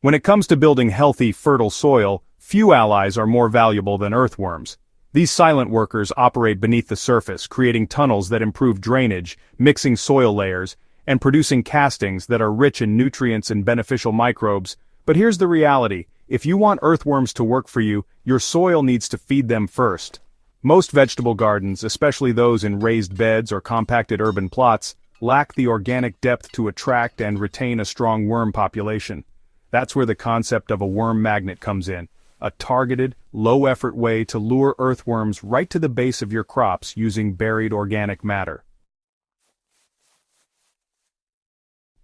When it comes to building healthy, fertile soil, few allies are more valuable than earthworms. These silent workers operate beneath the surface, creating tunnels that improve drainage, mixing soil layers, and producing castings that are rich in nutrients and beneficial microbes. But here's the reality: if you want earthworms to work for you, your soil needs to feed them first. Most vegetable gardens, especially those in raised beds or compacted urban plots, lack the organic depth to attract and retain a strong worm population. That's where the concept of a worm magnet comes in, a targeted, low-effort way to lure earthworms right to the base of your crops using buried organic matter.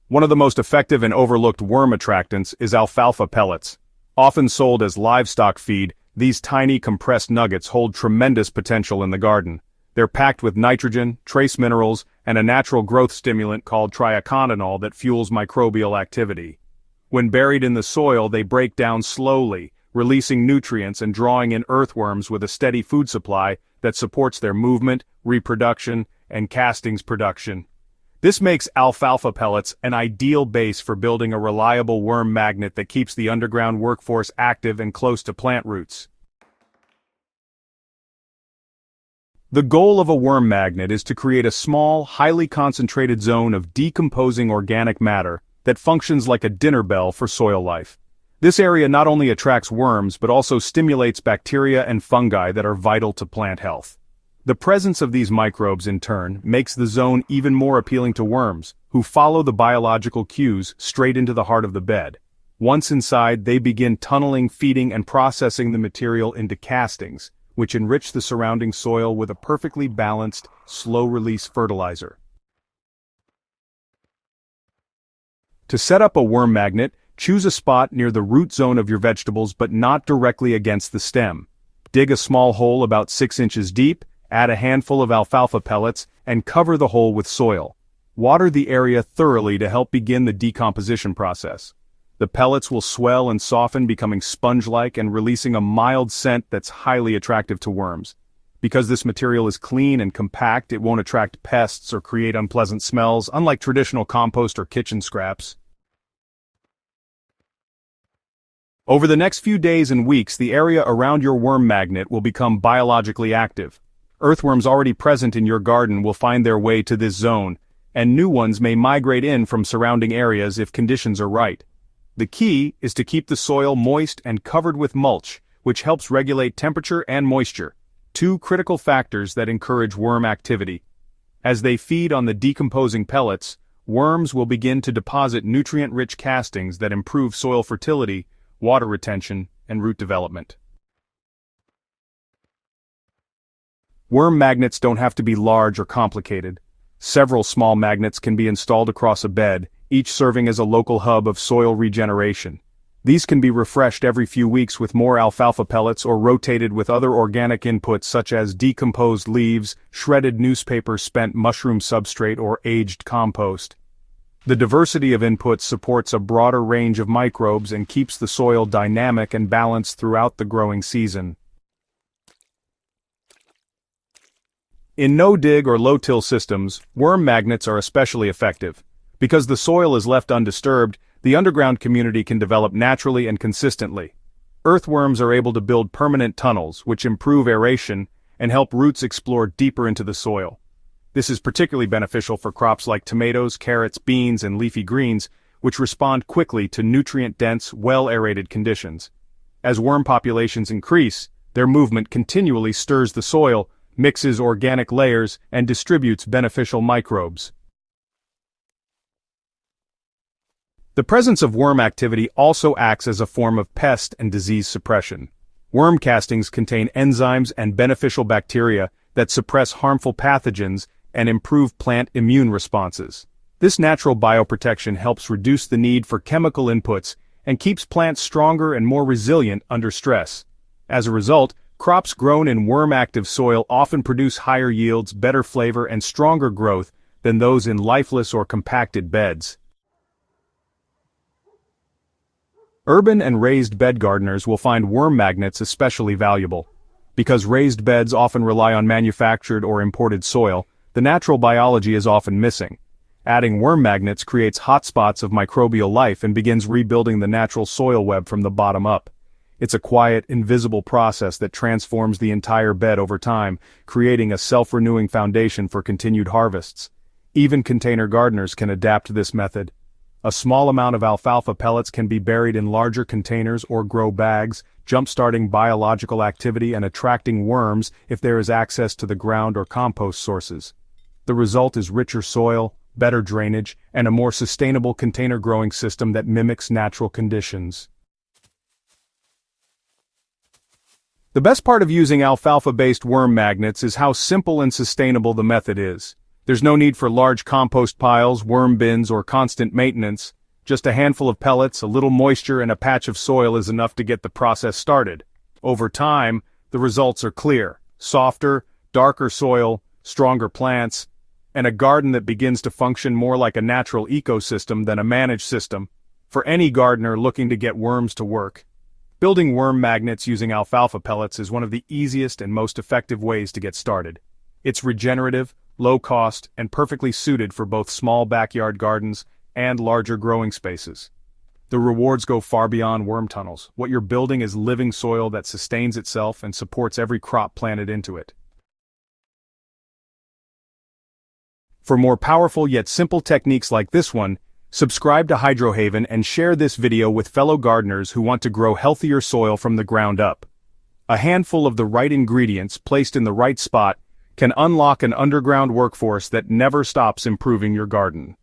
One of the most effective and overlooked worm attractants is alfalfa pellets. Often sold as livestock feed, these tiny compressed nuggets hold tremendous potential in the garden. They're packed with nitrogen, trace minerals, and a natural growth stimulant called triacontanol that fuels microbial activity. When buried in the soil, they break down slowly, releasing nutrients and drawing in earthworms with a steady food supply that supports their movement, reproduction, and castings production. This makes alfalfa pellets an ideal base for building a reliable worm magnet that keeps the underground workforce active and close to plant roots. The goal of a worm magnet is to create a small, highly concentrated zone of decomposing organic matter that functions like a dinner bell for soil life. This area not only attracts worms but also stimulates bacteria and fungi that are vital to plant health. The presence of these microbes, in turn, makes the zone even more appealing to worms, who follow the biological cues straight into the heart of the bed. Once inside, they begin tunneling, feeding, and processing the material into castings, which enrich the surrounding soil with a perfectly balanced, slow-release fertilizer. To set up a worm magnet, choose a spot near the root zone of your vegetables but not directly against the stem. Dig a small hole about 6 inches deep, add a handful of alfalfa pellets, and cover the hole with soil. Water the area thoroughly to help begin the decomposition process. The pellets will swell and soften, becoming sponge-like and releasing a mild scent that's highly attractive to worms. Because this material is clean and compact, it won't attract pests or create unpleasant smells, unlike traditional compost or kitchen scraps. Over the next few days and weeks, the area around your worm magnet will become biologically active. Earthworms already present in your garden will find their way to this zone, and new ones may migrate in from surrounding areas if conditions are right. The key is to keep the soil moist and covered with mulch, which helps regulate temperature and moisture, two critical factors that encourage worm activity. As they feed on the decomposing pellets, worms will begin to deposit nutrient-rich castings that improve soil fertility, water retention, and root development. Worm magnets don't have to be large or complicated. Several small magnets can be installed across a bed, each serving as a local hub of soil regeneration. These can be refreshed every few weeks with more alfalfa pellets or rotated with other organic inputs such as decomposed leaves, shredded newspaper, spent mushroom substrate, or aged compost. The diversity of inputs supports a broader range of microbes and keeps the soil dynamic and balanced throughout the growing season. In no-dig or low-till systems, worm magnets are especially effective. Because the soil is left undisturbed, the underground community can develop naturally and consistently. Earthworms are able to build permanent tunnels, which improve aeration and help roots explore deeper into the soil. This is particularly beneficial for crops like tomatoes, carrots, beans, and leafy greens, which respond quickly to nutrient-dense, well-aerated conditions. As worm populations increase, their movement continually stirs the soil, mixes organic layers, and distributes beneficial microbes. The presence of worm activity also acts as a form of pest and disease suppression. Worm castings contain enzymes and beneficial bacteria that suppress harmful pathogens and improve plant immune responses. This natural bioprotection helps reduce the need for chemical inputs and keeps plants stronger and more resilient under stress. As a result, crops grown in worm-active soil often produce higher yields, better flavor, and stronger growth than those in lifeless or compacted beds. Urban and raised bed gardeners will find worm magnets especially valuable. Because raised beds often rely on manufactured or imported soil, the natural biology is often missing. Adding worm magnets creates hotspots of microbial life and begins rebuilding the natural soil web from the bottom up. It's a quiet, invisible process that transforms the entire bed over time, creating a self-renewing foundation for continued harvests. Even container gardeners can adapt to this method. A small amount of alfalfa pellets can be buried in larger containers or grow bags, jump-starting biological activity and attracting worms if there is access to the ground or compost sources. The result is richer soil, better drainage, and a more sustainable container growing system that mimics natural conditions. The best part of using alfalfa-based worm magnets is how simple and sustainable the method is. There's no need for large compost piles, worm bins, or constant maintenance. Just a handful of pellets, a little moisture, and a patch of soil is enough to get the process started. Over time, the results are clear. Softer, darker soil, stronger plants, and a garden that begins to function more like a natural ecosystem than a managed system, for any gardener looking to get worms to work. Building worm magnets using alfalfa pellets is one of the easiest and most effective ways to get started. It's regenerative, low cost, and perfectly suited for both small backyard gardens and larger growing spaces. The rewards go far beyond worm tunnels. What you're building is living soil that sustains itself and supports every crop planted into it. For more powerful yet simple techniques like this one, subscribe to Hydrohaven and share this video with fellow gardeners who want to grow healthier soil from the ground up. A handful of the right ingredients placed in the right spot can unlock an underground workforce that never stops improving your garden.